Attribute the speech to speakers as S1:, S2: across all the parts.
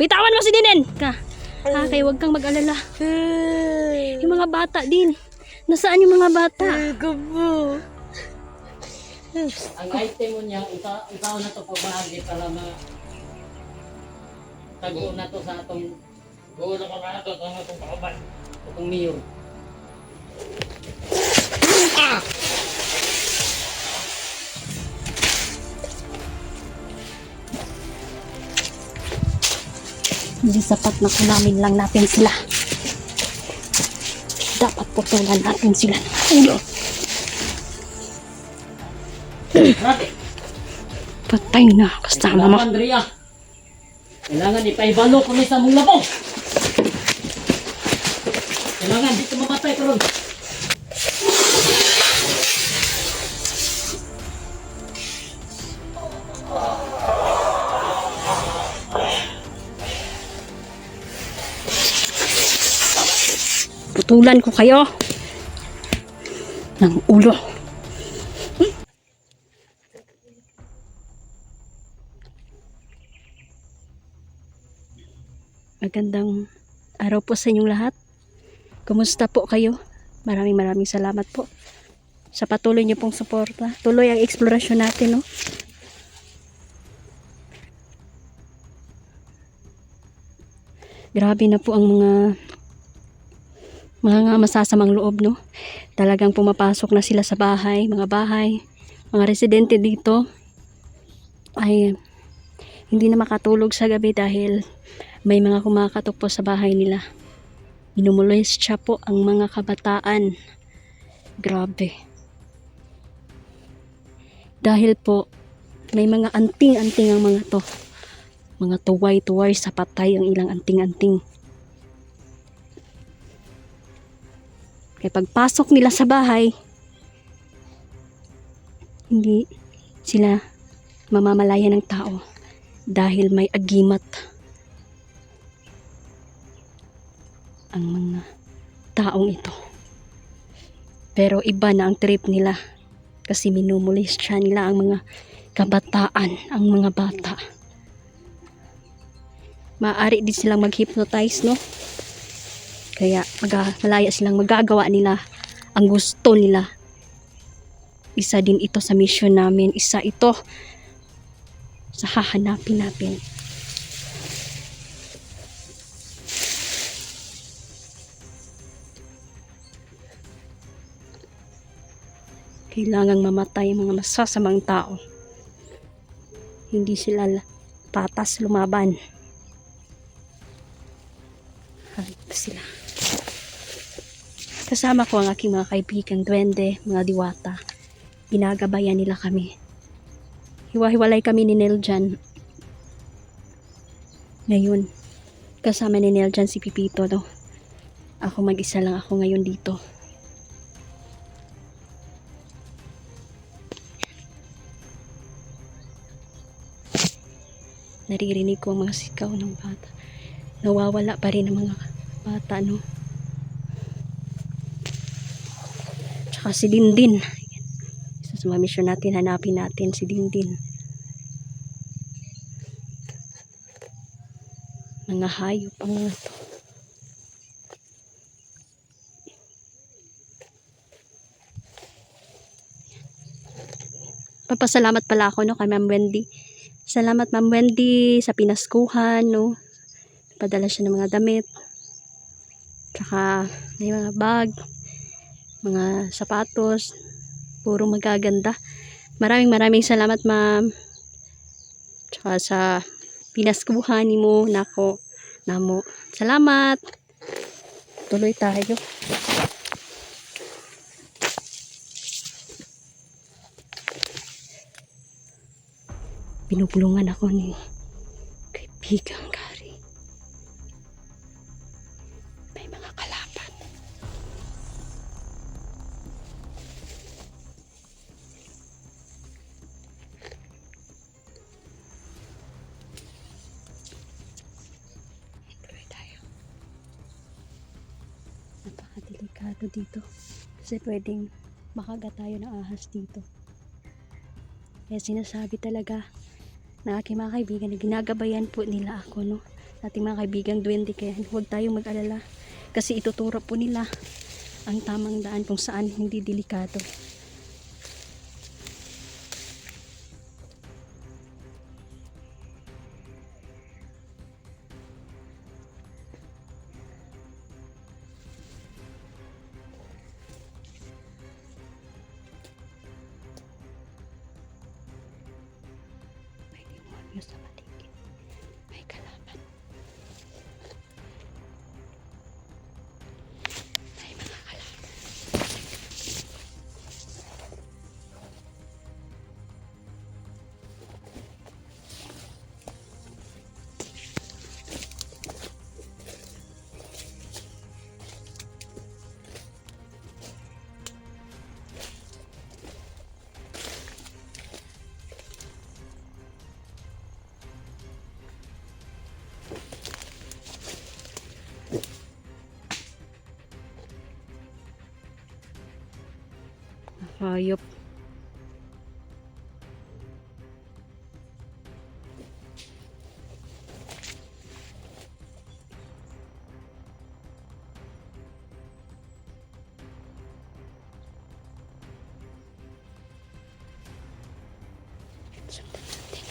S1: Bitawan mo si Dinen. Kay wag kang mag-alala. Yung mga bata din. Nasaan yung mga bata?
S2: Ang item mo niya, ikaw na to pabahagi para tago na to sa atong go na ka to sa atong kauban. Atong mayor.
S1: Hindi sapat na kunamin lang natin sila. Dapat putulan natin sila ng ulo. Patay na kasama mo.
S2: Andrea. Kailangan ipaibalo ko sa mong labong. Kailangan dito mamatay ko ron.
S1: Putulan ko kayo ng ulo. Magandang araw po sa inyong lahat. Kumusta po kayo? Maraming salamat po sa patuloy niyo pong suporta. Tuloy ang eksplorasyon natin, no? Grabe na po ang mga masasamang loob, no? Talagang pumapasok na sila sa bahay, mga residente dito ay hindi na makatulog sa gabi dahil may mga kumakatok po sa bahay nila. Minumolestya po ang mga kabataan. Grabe. Dahil po may mga anting-anting ang mga to. Mga tuway-tuway sa patay ang ilang anting-anting. Kaya pagpasok nila sa bahay, hindi sila mamamalaya ng tao dahil may agimat ang mga taong ito. Pero iba na ang trip nila kasi minumulestya nila ang mga kabataan, ang mga bata. Maaari din silang mag-hypnotize, no? Kaya malaya silang magagawa nila ang gusto nila. Isa din ito sa mission namin. Isa ito sa hahanapin natin. Kailangang mamatay ang mga masasamang tao. Hindi sila patas lumaban. Halit sila. Kasama ko ang aking mga kaibigan, duwende, mga diwata. Ginagabayan nila kami. Hiwa-hiwalay kami ni Neljan. Ngayon, kasama ni Neljan si Pipito, no? Ako mag-isa lang ako ngayon dito. Naririnig ko ang mga sigaw ng bata. Nawawala pa rin ang mga bata, no? Tsaka si Dindin. Isa sa mga mission natin, hanapin natin si Dindin. Mga hayop ang mga to. Papasalamat pala ako, no, kay Ma'am Wendy. Salamat Ma'am Wendy sa pinaskuhan, no. Padala siya ng mga damit. Tsaka may mga bag, mga sapatos, puro magaganda. Maraming salamat, Ma'am. Tsaka sa pinaskuhan mo nako namo. Salamat. Tuloy tayo. Pinupulungan ako ni kaibigang Gary. May mga kalaban. Tuloy tayo. Napakadelikado dito. Kasi pwedeng makagat tayo ng ahas dito. Kaya sinasabi talaga na aking mga kaibigan na ginagabayan po nila ako, no? ating mga kaibigang duwende, kaya huwag tayong mag-alala kasi ituturo po nila ang tamang daan kung saan hindi delikado. May demonyo sa paligid, may kalaban, may mga kalaban. Hayop. Sundan natin.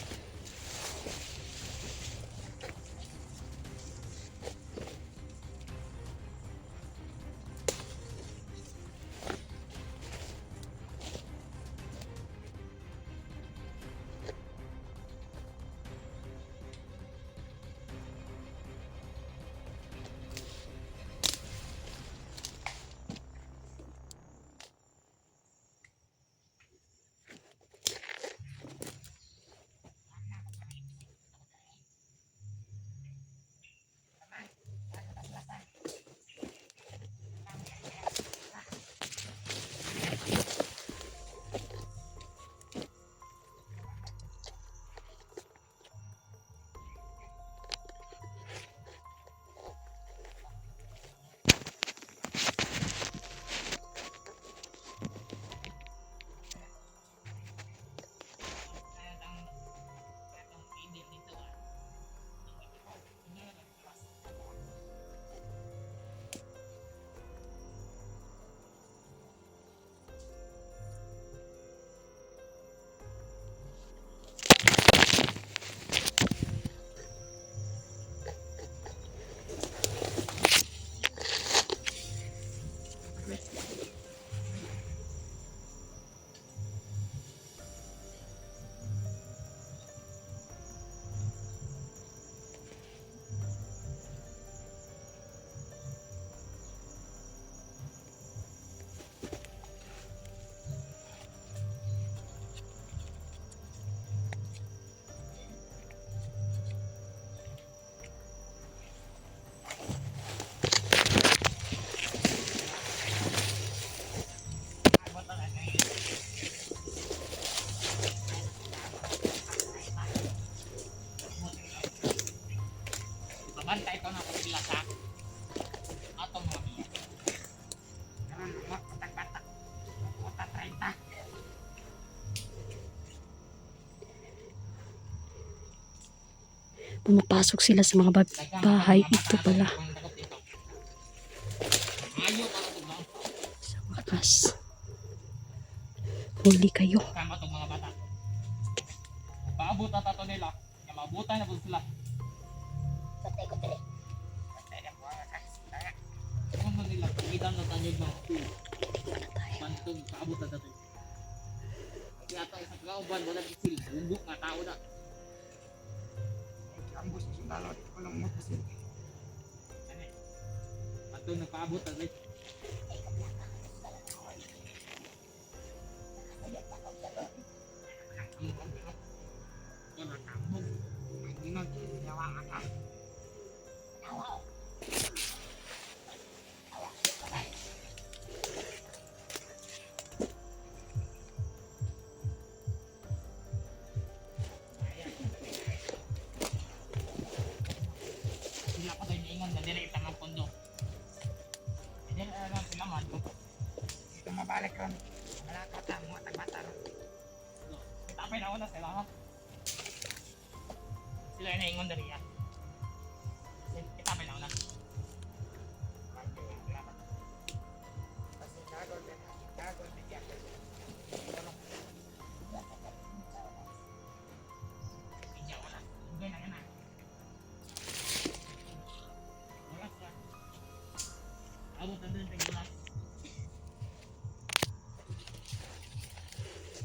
S2: Bantay ko na kung sila sa atong mga biya. Karoon, batak-batak. Batak 30.
S1: Pumapasok sila sa mga bahay. Ito pala.
S2: Ayaw para ito lang.
S1: Sa wakas. Huli kayo.
S2: Kama itong mga bata. Paabot na tato nila. Kaya maabutan na po sila. Patay ko tali. Patay na po ang kasita. Kung mo nila, pagkidang na tanyog ng pantong paabot na tato. Kaya ito isang kauban, wala kisil. Bundok nga tao na. Ambos na sundalo. Walang makasil. Pantong nagpaabot na rin. Sila pa tayo niingon na nila itang ang pondo. Hindi na lang sila man. Ito mabalik ron. Malakaw ta, mga tagmata ron. Tapay na una sila ha. Sila yung naingon na riyan.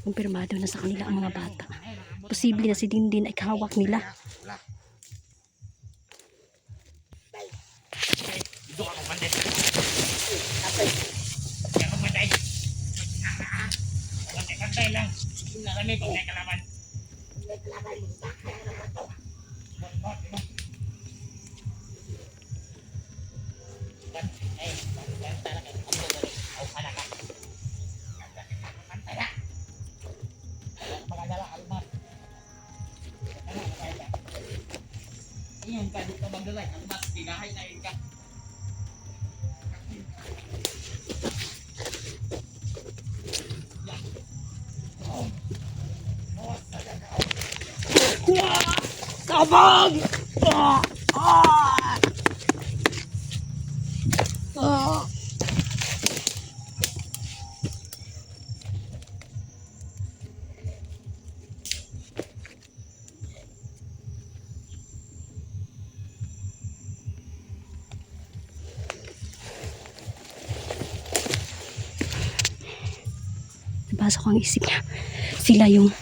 S1: Kumpirmado na sa kanila ang mga bata. Posible na si Dindin ay kahawak nila.
S2: Dito ako bandit. Kaya ako matay. Kantay lang. Narami pag may kalaban. Ayun ka, dito magdalay. Ang mas bigahay na yun ka. Kabang! Ah! Ah! Ah!
S1: Nabasa ko ang isip niya. Sila yung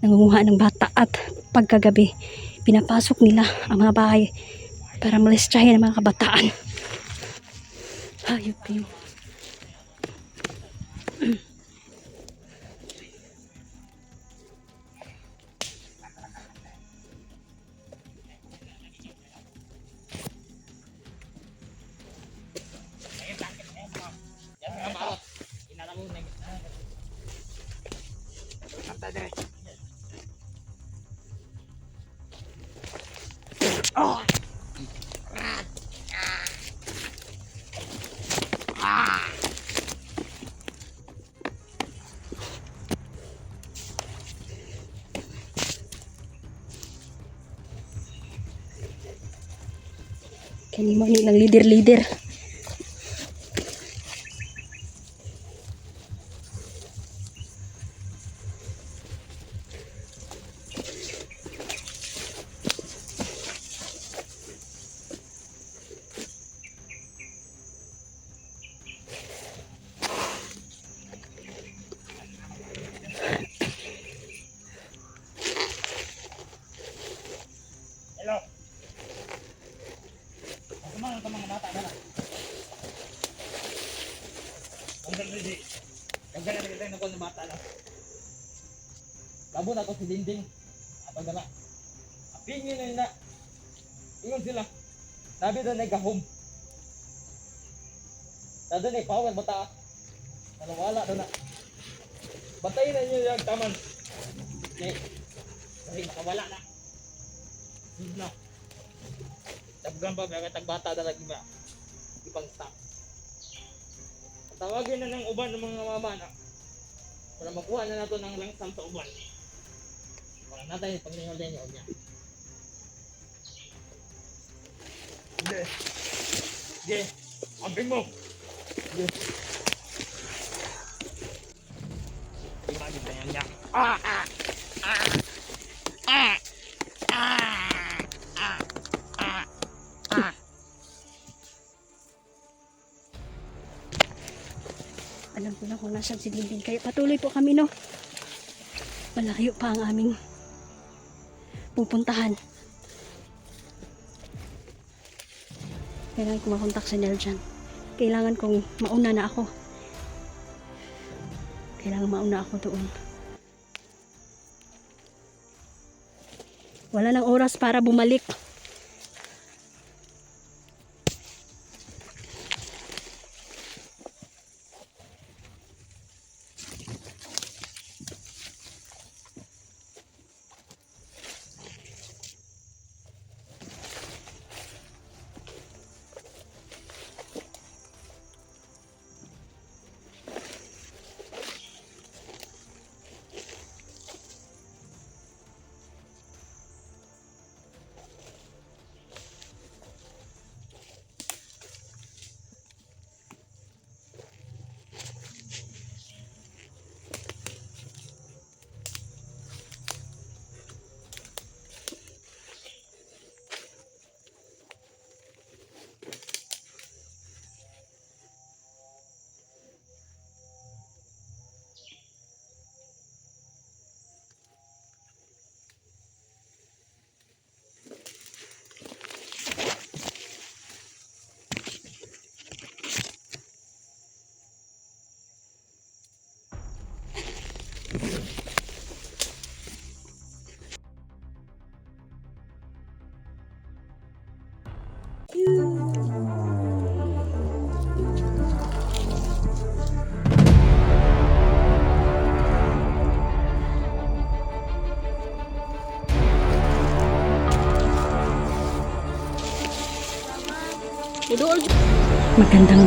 S1: nangunguha ng bata at pagkagabi pinapasok nila ang mga bahay para malistyahin ang mga kabataan. Hayop kayo.
S2: Oh!
S1: Kanimo nilang leader-leader.
S2: Hello. Kumain ka mga bata na. Hanggang ready. Hanggang na kita ng mga bata na. Labo na to si Dinding. Ato gala. Apingin na na. Ingon sila. Sabi doon ay gahom. Sabi doon ay power bata. Nanawala doon na. Batayin na niyo yung taman. Kasi makawala na. Sigla. Taggan ba kaya tagbata talaga ba? Ipang stop. Tawagin na ng uban ng mga mama na para makuha na nato ng langsam sa uban. Para natin pagningal din niya. Sige. Sige. Ambing mo. Sige. Imagine na yan niya. Ah! Ah! Ah! Ah!
S1: Alam ko na kung nasaan si Dindin. Kaya patuloy po kami, no? Malayo pa ang aming pupuntahan. Kailangan ko makontak si Nel dyan. Kailangan kong mauna na ako. Kailangan mauna ako doon. Wala nang oras para bumalik. Magandang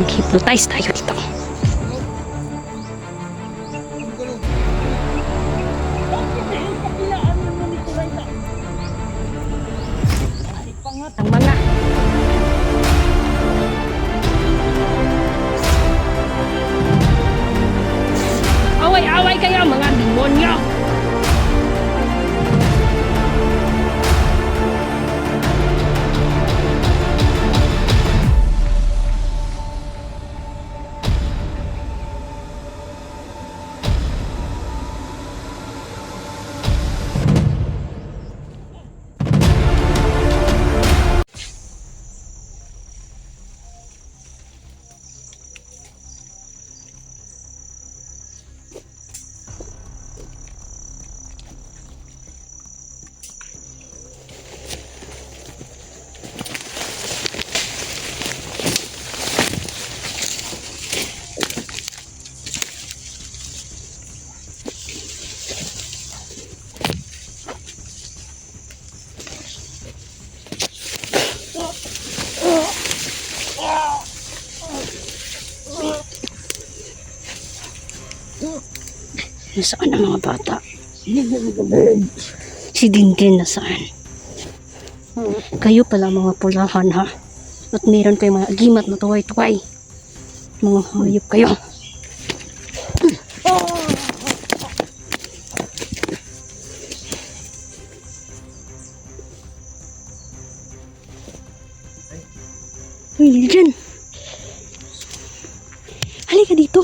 S1: mag-hypnotize tayo dito. Ang mga away-away kayo mga demonyo. Nasaan ang mga bata? Si Dindin nasaan? Kayo pala mga pulahan ha? At meron kayong mga agimat na tuway-tuway. Mga hayop kayo. Uy, Liljan. Halika dito.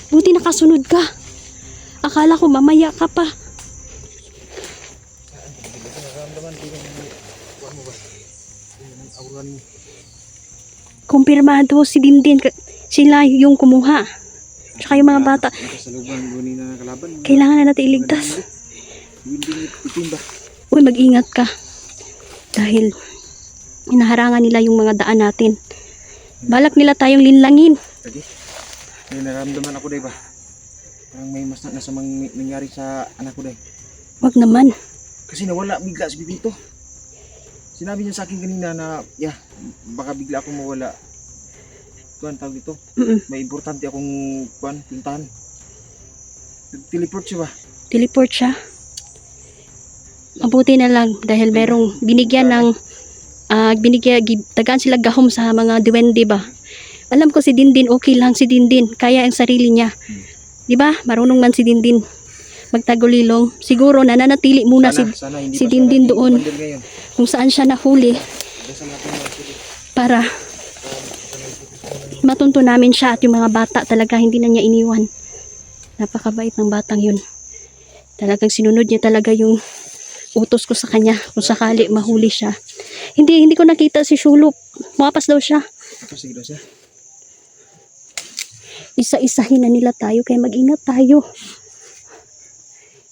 S1: Buti nakasunod ka. Akala ko mamaya ka pa. Kumpirmado si Dindin. Sila yung kumuha. Tsaka yung mga bata. Kailangan na natin iligtas. Uy, mag-ingat ka. Dahil inaharangan nila yung mga daan natin. Balak nila tayong linlangin.
S3: May naramdaman ako day ba? Parang may mas nasamang nangyari sa anak ko day.
S1: Wag naman.
S3: Kasi nawala bigla si Bibito. Sinabi niya sa akin kanina na, baka bigla akong mawala. Kuan, tawag dito. May importante akong puntahan. Teleport siya ba?
S1: Teleport siya. Mabuti na lang dahil merong binigyan ng tagaan sila gahom sa mga duwende ba. Alam ko si Dindin, okay lang si Dindin. Kaya ang sarili niya. Di ba? Marunong man si Dindin magtagulilong. Siguro nananatili muna
S3: sana
S1: si Dindin doon kung saan siya nahuli para matunto namin siya at yung mga bata talaga hindi na niya iniwan. Napakabait ng batang yun. Talagang sinunod niya talaga yung utos ko sa kanya kung sakali mahuli siya. Hindi ko nakita si Shuluk. Mapas daw siya.
S3: Sige daw siya.
S1: Isa-isahin na nila tayo kaya mag-ingat tayo.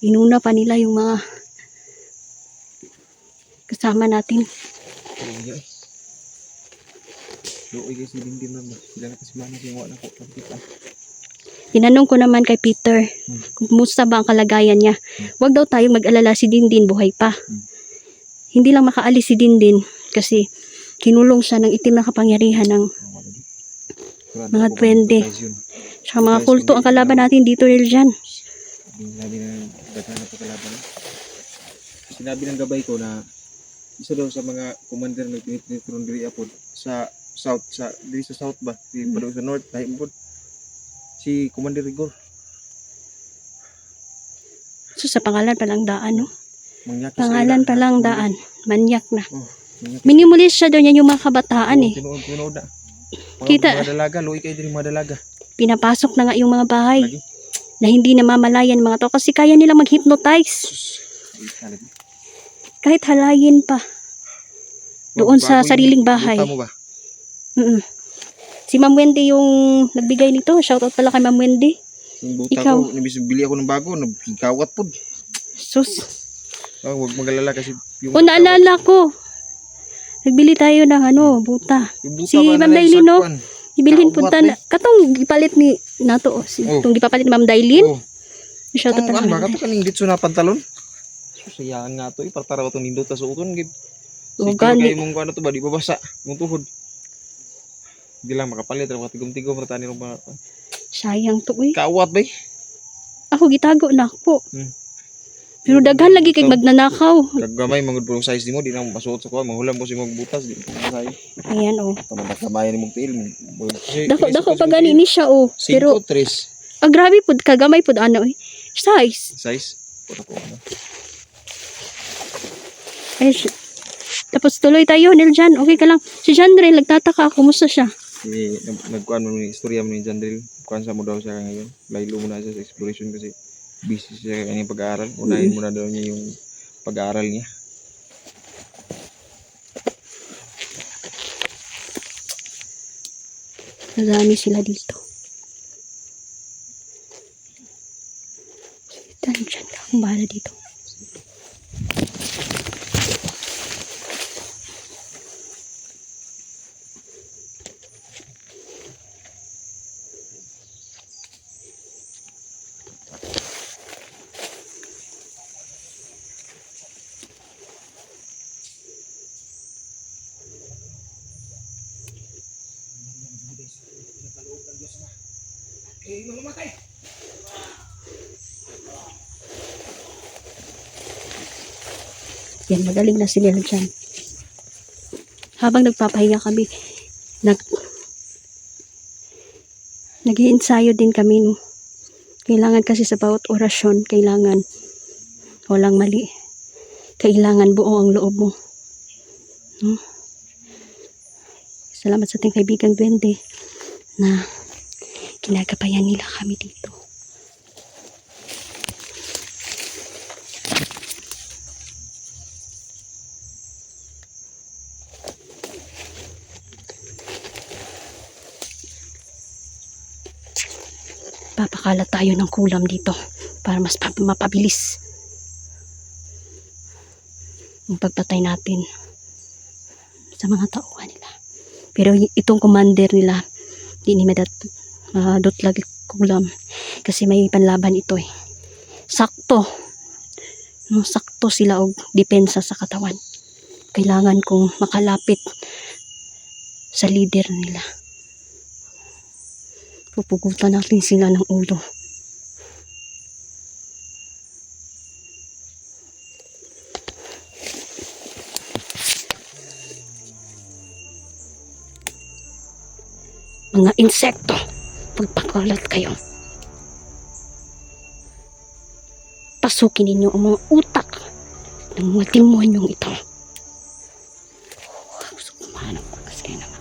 S1: Inuna pa nila yung mga kasama natin.
S3: Luoy guys, hindi naman. Sila na kasi mama siya wala ko.
S1: Tinanong ko naman kay Peter kung kumusta ba ang kalagayan niya. Huwag daw tayong mag-alala, si Dindin buhay pa. Hindi lang makaalis si Dindin kasi kinulong siya ng itim na kapangyarihan ng mga duwende. Tsaka mga kulto ang kalaban natin dito rin dyan.
S3: Sinabi ng gabay ko na isa daw sa mga commander na tinitron diri apod sa south, diri sa south ba, di pa daw sa north, nahimpod si Commander Rigor.
S1: So sa pangalan pa lang daan, no?
S3: Mangyaki
S1: Pangalan
S3: sila.
S1: pa lang daan. Manyak na.
S3: Mangyaki.
S1: Minimulis siya doon yan yung mga kabataan eh.
S3: Tinuod na.
S1: Kita.
S3: Mga dalaga, luoy kayo diri mga dalaga.
S1: Pinapasok na nga yung mga bahay
S3: Lagi.
S1: na hindi namamalayan mga tao kasi kaya nilang mag-hypnotize. Kahit halayin pa. Doon sa sariling bahay.
S3: Buta mo ba?
S1: Si Ma'am Wendy yung nagbigay nito. Shoutout pala kay Ma'am Wendy.
S3: Yung buta
S1: Ikaw.
S3: ko, nabis bili ako ng bago, nagkawat po.
S1: Sus.
S3: Huwag magalala kasi
S1: O naalala ko. Nagbili tayo ng buta.
S3: Yung buta
S1: Si
S3: ba na
S1: Ma'am
S3: lang
S1: Dailin,
S3: sa
S1: no?
S3: kuwan?
S1: Ibilhin
S3: Kaubat,
S1: punta na. Katong gipalit ni nato.
S3: Oh.
S1: Itong gipapalit ni Ma'am Dailin.
S3: Oh.
S1: Shout out
S3: Ang
S1: na
S3: ano ba
S1: Ma'am
S3: kato kaning ditso na pantalon? Sayaan nga to, ipartara ko to nindot ta suoton gid.
S1: Oh,
S3: Sige
S1: gani.
S3: kay mong ano to ba di babasa, mong tuhod. Di lang makapalit ra tigom-tigom ra tani mga
S1: Sayang to, uy.
S3: kaawat bay.
S1: Ako gitago na ako.
S3: Hmm.
S1: Pero daghan lagi kay magnanakaw.
S3: Kaggamay mangud pulong size nimo di na masuot sa kuan, manghulam ko si mong butas di say.
S1: Ayan, oh.
S3: Tama na kamay ni mong tiil.
S1: Dako pa gani ni siya, oh. Pero,
S3: 5-3
S1: grabe pud kagamay pud ano, eh. Size.
S3: size. Puro ko ano.
S1: Ay, tapos tuloy tayo, Niljan. Okay ka lang. Si Jandre, nagtataka. Kumusta siya?
S3: Nagkuan mo ni istorya mo ni Jandril. Kuan sa mo daw siya ngayon. Laylo muna siya sa exploration kasi busy siya kanyang pag-aaral. Unahin muna daw niya yung pag-aaral niya.
S1: Nadami sila dito. Dyan lang. Ang bahala dito. Yan, magaling na sila dyan. Habang nagpapahinga kami, nag-iensayo din kami, no. Kailangan kasi sa bawat orasyon, kailangan walang mali. Kailangan buo ang loob mo. No? Salamat sa ating kaibigang Duwende na kinagabayan nila kami dito. Papakalat tayo ng kulam dito para mas mapabilis ang pagpatay natin sa mga tauhan nila. Pero itong commander nila di ni dot lagi kulam kasi may panlaban ito, eh. Sakto no, sakto sila og depensa sa katawan. Kailangan kong makalapit sa leader nila. Pupugutan natin sila ng ulo. Mga insekto, pagpakalat kayo. Pasukin ninyo ang mga utak ng mga demonyong ito. Gusto ko mahanap ko kasi naman.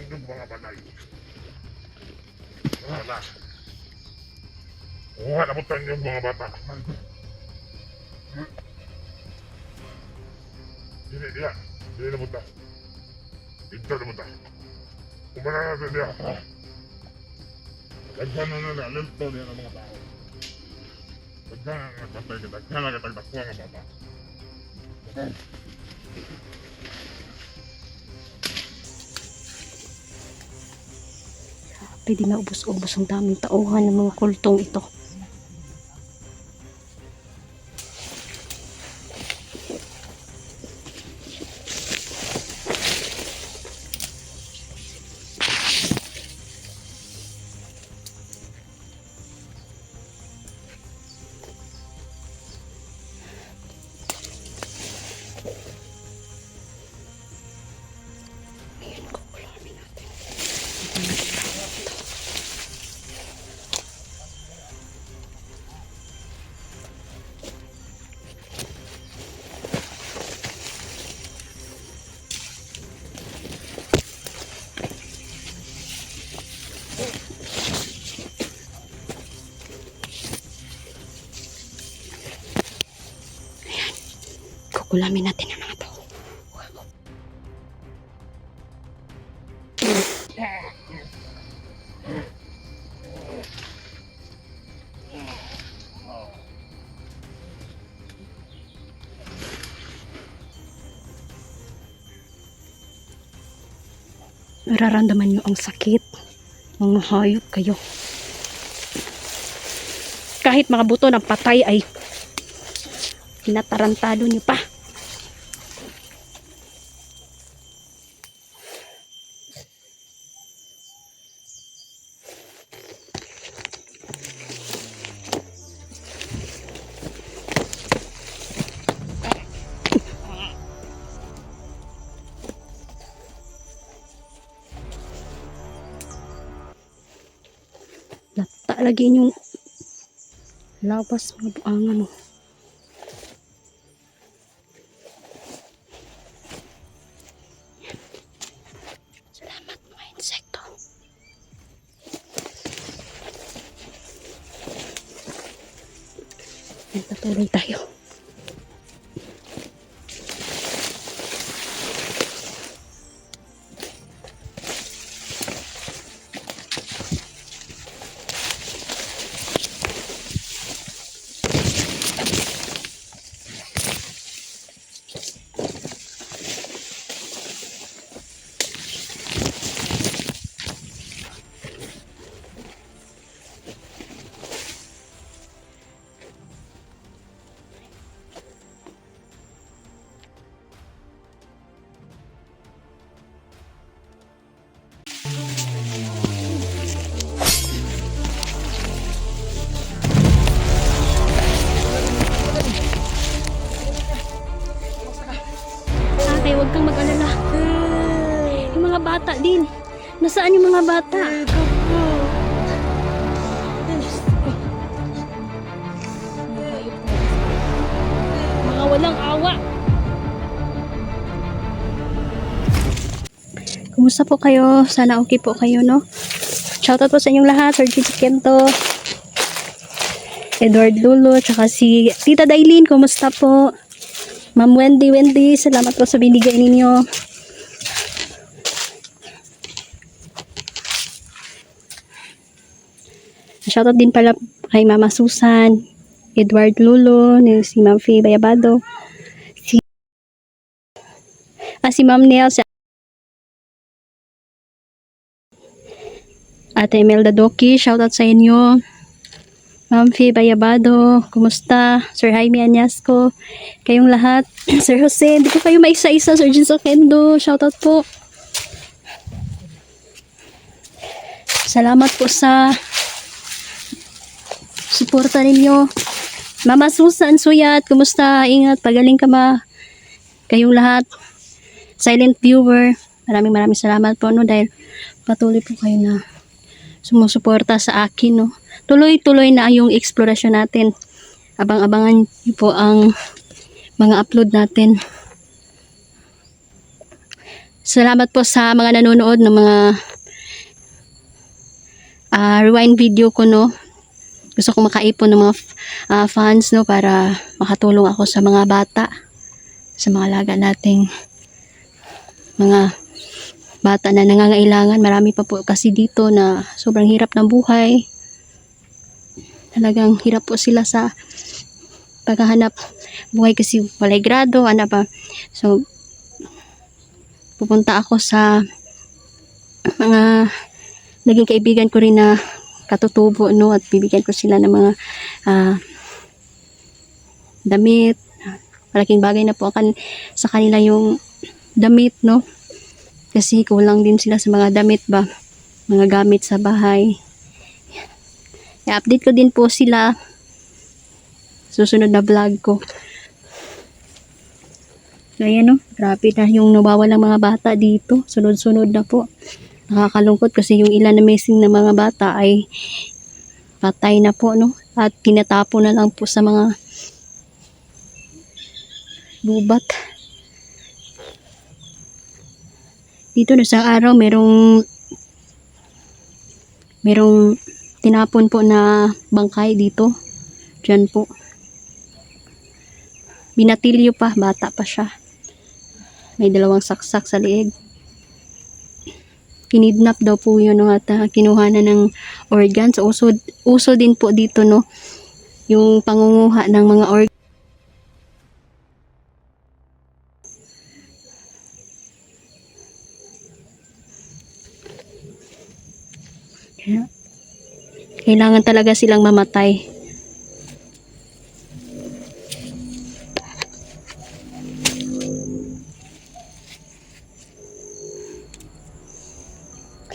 S4: inyong mga banay. Wala. Wala mo tayo yung mga bata. Dili dia. Dili na mo ta. Ito na mo ta. Kumana na sa dia. Daghan na nalilto niya ng mga tao. Daghan na nagpatay ka. Daghan na katagdakuha ng bata.
S1: Pwede na ubos-ubos ang daming tauhan ng mga kultong ito. Kukulamin natin ang mga to. Nararamdaman nyo ang sakit. Mga hayop kayo. Kahit mga buto ng patay ay tinatarantado nyo pa. Lata lagi yung lapas mga buangan mo. Salamat mga insekto. Nagpatuloy tayo. Ate, huwag kang mag-alala. Yung mga bata din. Nasaan yung mga bata? Mga walang awa. Kumusta po kayo? Sana okay po kayo, no? Shoutout po sa inyong lahat. Sir Gigi Kento, Edward Lulo, tsaka si Tita Dailin. Kumusta po? Ma'am Wendy, salamat po sa binigay ninyo. Shoutout din pala kay Mama Susan, Edward Lulo, si Ma'am Faye Bayabado, si Ma'am Nel, si Ate Imelda Doki, shoutout sa inyo. Ma'am Faye Bayabado, kumusta? Sir Jaime Anyasco, kayong lahat. Sir Jose, hindi ko kayo maisa-isa. Sir Jinso Kendo, shoutout po. Salamat po sa suporta ninyo. Mama Susan Suyat, kumusta? Ingat, pagaling ka ma. Kayong lahat. Silent viewer, maraming salamat po, no, dahil patuloy po kayo na sumusuporta sa akin, no. Tuloy-tuloy na yung explorasyon natin. Abang-abangan niyo po ang mga upload natin. Salamat po sa mga nanonood ng mga rewind video ko, no. Gusto ko makaipon ng mga fans, no, para makatulong ako sa mga bata, sa mga alaga nating mga bata na nangangailangan. Marami pa po kasi dito na sobrang hirap ng buhay. Talagang hirap po sila sa paghahanap buhay kasi walay grado, ano pa. So, pupunta ako sa mga naging kaibigan ko rin na katutubo, no, at bibigyan ko sila ng mga damit. Malaking bagay na po sa kanila yung damit, no, kasi kulang din sila sa mga damit ba, mga gamit sa bahay. I-update ko din po sila susunod na vlog ko. So, ayan, no, grabe na yung nawawalang mga bata dito, sunod-sunod na po. Nakakalungkot kasi yung ilan na missing na mga bata ay patay na po, no, at tinatapo na lang po sa mga gubat. Dito na sa araw merong tinapon po na bangkay dito. Diyan po. Binatilyo pa, bata pa siya. May 2 saksak sa liig. Kinidnap daw po yun, no, at kinuha na ng organs. Uso din po dito, no, yung pangunguha ng mga organs. Kailangan talaga silang mamatay.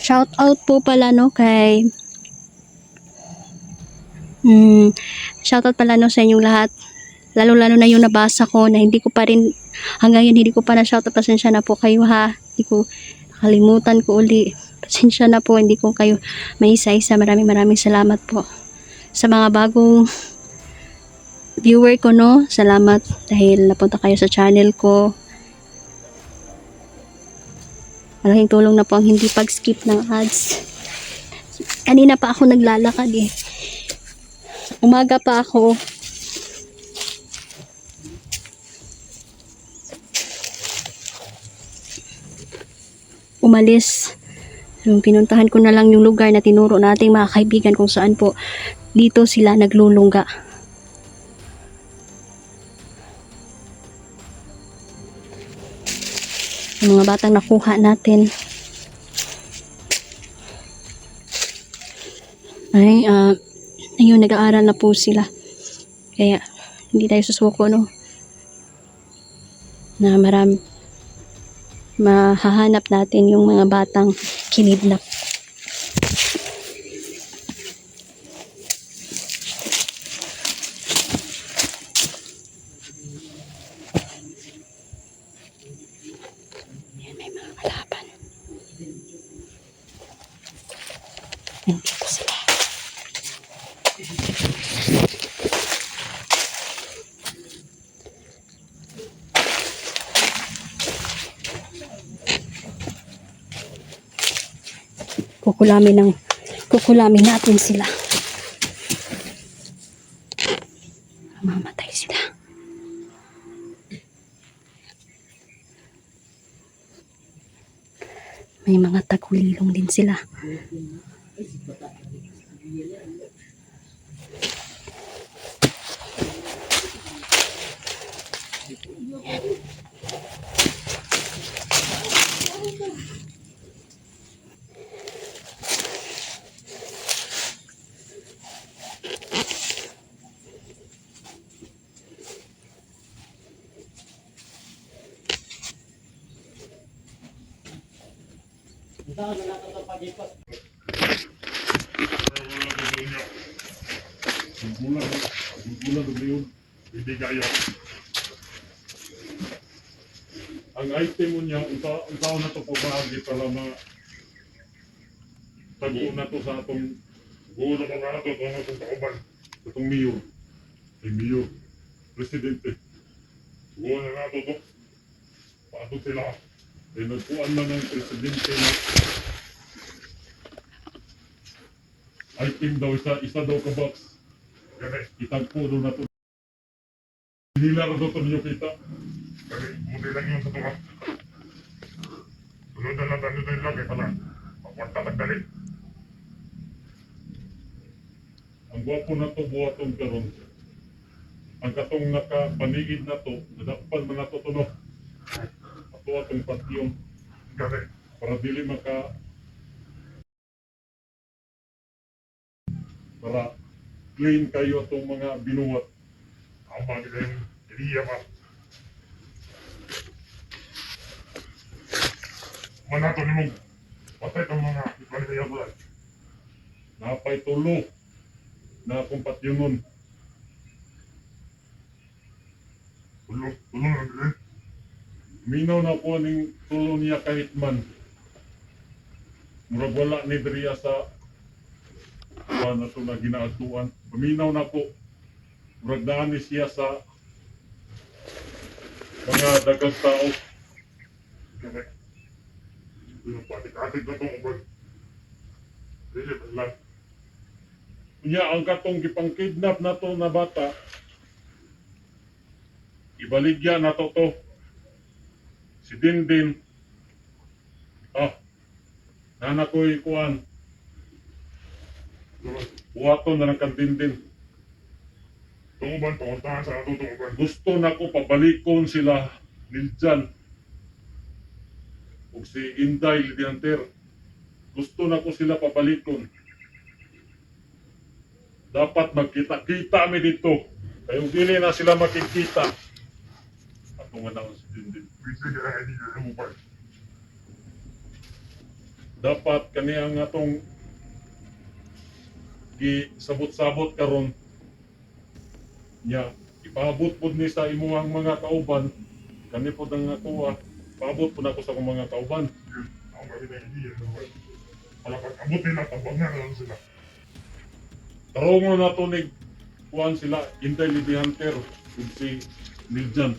S1: Shout out po pala, no, kay shout out pala, no, sa inyong lahat. Lalo na yung nabasa ko na hindi ko pa rin hanggang yun hindi ko pa na shout out. Pasensya na po kayo, ha. Hindi ko nakalimutan ko uli. Pasensya na po, hindi ko kayo may isa-isa. Maraming salamat po sa mga bagong viewer ko, no. Salamat dahil napunta kayo sa channel ko. Malaking tulong na po ang hindi pag-skip ng ads. Kanina pa ako naglalakad eh. Umaga pa ako. Umalis. Yung pinuntahan ko na lang yung lugar na tinuro nating mga kaibigan kung saan po dito sila naglulungga. Yung mga batang nakuha natin ay ayun, nag-aaral na po sila. Kaya hindi tayo susuko, no, na mahahanap natin yung mga batang kinidnap. Yan, may mga kalaban. Nandito sila. Kukulamin natin sila. Mamatay sila. May mga tagulilong din sila.
S4: Bulan na yun, hindi kaya. Ang item mo niya, ikaw na ito pabahagi para tago na to sa atong buo na mga ato, ito na itong kauban, itong mayor. Ay mayor, presidente. Buo na nga ito to. Paano sila? Eh, nagkuhan man ng presidente na item daw, isa daw ka box. Kaya itagpo daw na ito. Hinila na daw ito ninyo kita. Kaya muna lang yun sa ito ha. Sunod na lang tayo tayo lagi pala. Magwarta tagdali. Ang gwapo na ito buhaton karon. Ang katong nakapanigid na ito, nadakpan man na ito no. Ato atong patyong. Kaya para dili para clean kayo itong mga binuwat. Ang mga iriya ba? Manato ni mong patay itong mga ipanitayaw ko lang. Napay tulo na akong patyungon. Tulo na din. Minaw na po ning tulo niya kahit man. Murag wala ni Dria sa na ito na ginaatuan. Paminaw na po. Murag daan ni siya sa mga dagang tao. Yung patik-atik na itong ubad. Dili ba lang? Kunya, ang katong gipang-kidnap na to na bata, ibaligya na to. Si Dindin, nana ko'y kuhan. Buhaton na ng kandindin. Tunguban, panguntahan sa ato tunguban. Gusto na ko pabalikon sila Niljan o si Inday Lidianter. Gusto na ko sila pabalikon. Dapat magkita-kita kami dito. Kayong dili na sila makikita. Ako nga na si Dindin. Dapat kaniyang atong sabot-sabot karon nya ipaabot pud ni sa imuhang mga kauban kani pud ang ako paabot pud ako sa akong mga kauban. Ako ba kita hindi wala pag abot nila tabangan lang sila. Tarongon na to nig kuan sila Intelli Hunter ug si Niljan.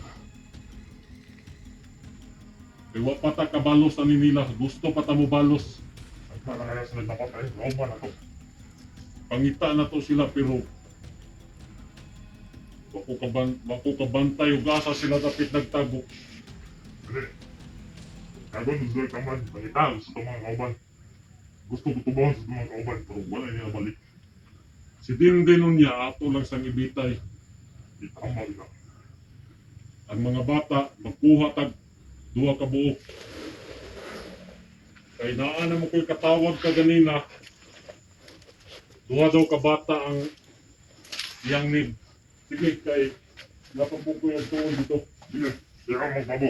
S4: Kaya wa pa ta kabalos ani nila, gusto pa ta mo balos. Ang mga sila dapat ay roba na to. Pangita na to sila pero wako kabantay ug asa sila dapat nagtago. Kagon gusto ka man pangita sa mga kauban. Gusto ko tubon sa mga kauban pero wala niya balik. Si Dindin niya ato lang sang ibitay. Ikamal na. Ang mga bata magkuha tag duha ka buok. Kay naa na mo ko'y katawag ka ganina. Duha daw ka bata ang iyang need. Sige, kay napapog ko yung tuon dito. Sige, kaya magpabo.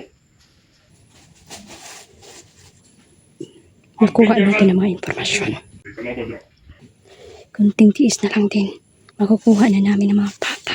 S1: Nakuha natin ang mga impormasyon.
S4: Ikalaban niya.
S1: Kunting tiis na lang din. Makukuha na namin ang mga bata.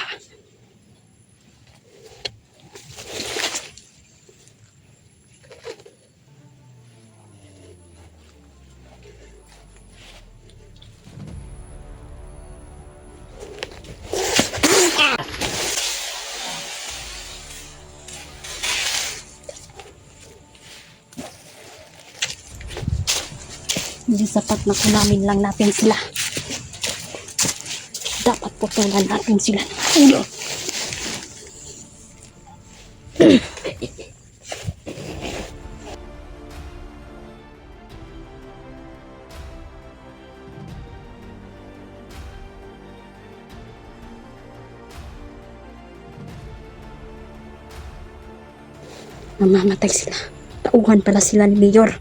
S1: Hindi sapat na kunamin lang natin sila. Dapat putulan natin sila ng ulo. Mamamatay sila. Tauhan pala sila ni Mayor.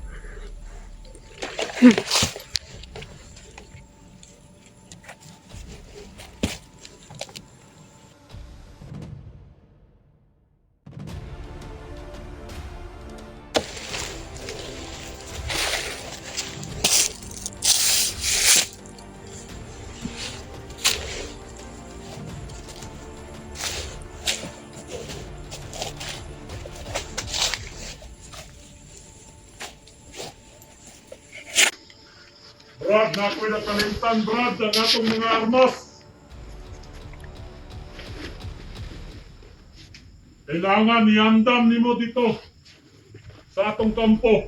S4: Brad, na ako'y nakalimtan, Brad, ang atong mga armas. Kailangan iandam nimo dito sa atong kampo.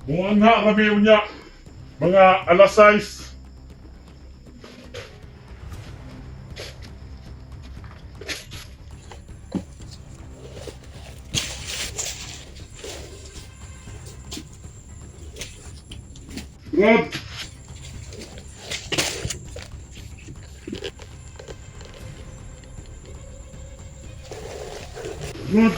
S4: Muangha kami unya mga alas 6. Rod! Rod!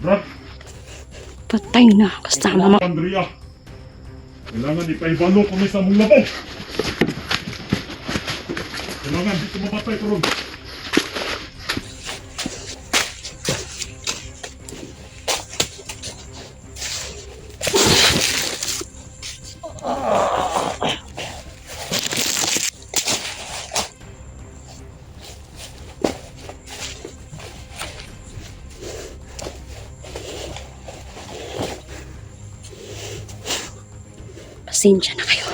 S4: Rod!
S1: Patay na kasama mo.
S4: Andrea, kailangan ipaibalo kami sa mong labo. Kailangan dito mapatay ko ron.
S1: Pasensya na kayo.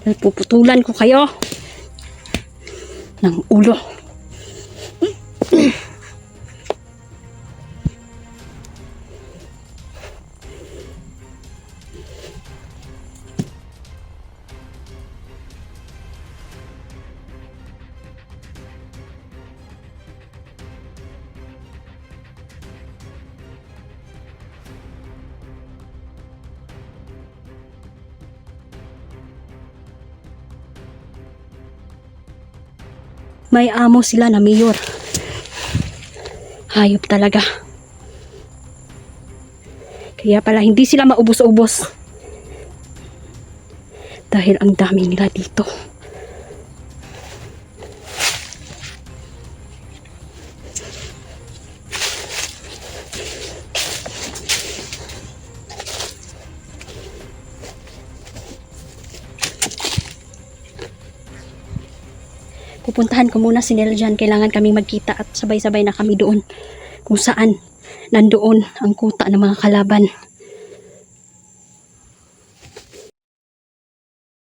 S1: Dahil puputulan ko kayo ng ulo. May amo sila na mayor. Hayop talaga. Kaya pala hindi sila maubos-ubos. Dahil ang dami nila dito. Pupuntahan ko muna si Neljan. Kailangan kaming magkita at sabay-sabay na kami doon kung saan nandoon ang kuta ng mga kalaban.